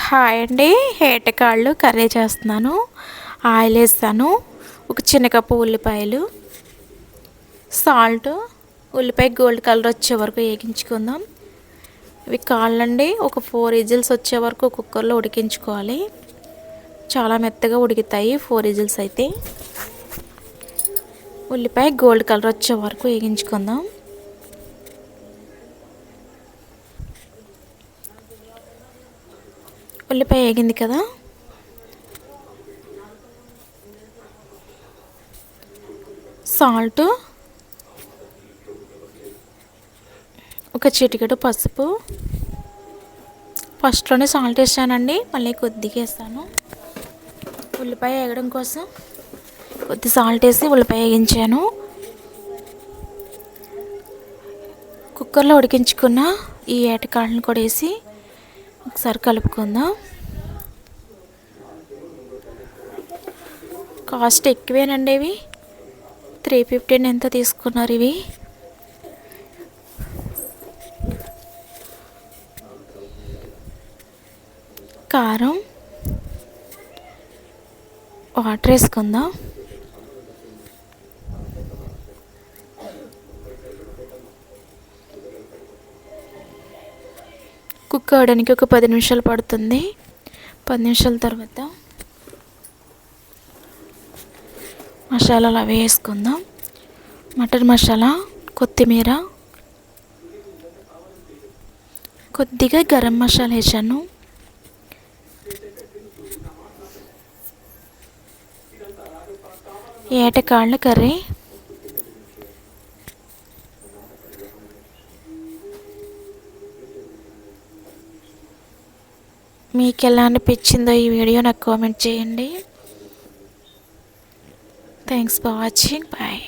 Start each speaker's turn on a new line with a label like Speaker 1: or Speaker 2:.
Speaker 1: Hi అండి. ఏటకాళ్ళు curry చేస్తున్నాను. Oil వేస్తాను. ఒక చిన్న కప్పు ఉల్లిపాయలు, సాల్ట్, ఉల్లిపాయ గోల్డ్ కలర్ వచ్చే వరకు వేగించుకుందాం. ఇవి కాళ్ళండి ఒక 4 విజిల్స్ వచ్చే వరకు కుక్కర్లో ఉడికించుకోవాలి. చాలా మెత్తగా ఉడుకుతాయి 4 విజిల్స్ అయితే. ఉల్లిపాయ గోల్డ్ కలర్ వచ్చే వరకు వేగించుకుందాం. ఉల్లిపాయ వేగింది కదా, సాల్ట్, ఒక చిటికెడు పసుపు. ఫస్ట్లోనే సాల్ట్ వేసానండి, మళ్ళీ కొద్దిగా వేస్తాను. ఉల్లిపాయ వేగడం కోసం కొద్ది సాల్ట్ వేసి ఉల్లిపాయ వేగించాను. కుక్కర్లో ఉడికించుకున్న ఈ ఏటకాళ్ళని కూడా వేసి ఒకసారి కలుపుకుందాం. కాస్ట్ ఎక్కువేనండి. ఇవి 315 ఎంత తీసుకున్నారు ఇవి. కారం, వాటర్ వేసుకుందాం. కుక్ అవ్వడానికి ఒక 10 నిమిషాలు పడుతుంది. 10 నిమిషాల తర్వాత మసాలాలు అవి వేసుకుందాం. మటన్ మసాలా, కొత్తిమీర, కొద్దిగా గరం మసాలా వేసాను. ఏటకాళ్ళ కర్రీ మీకు ఎలా అనిపించిందో ఈ వీడియో నాకు కామెంట్ చేయండి. Thanks for watching. బాయ్.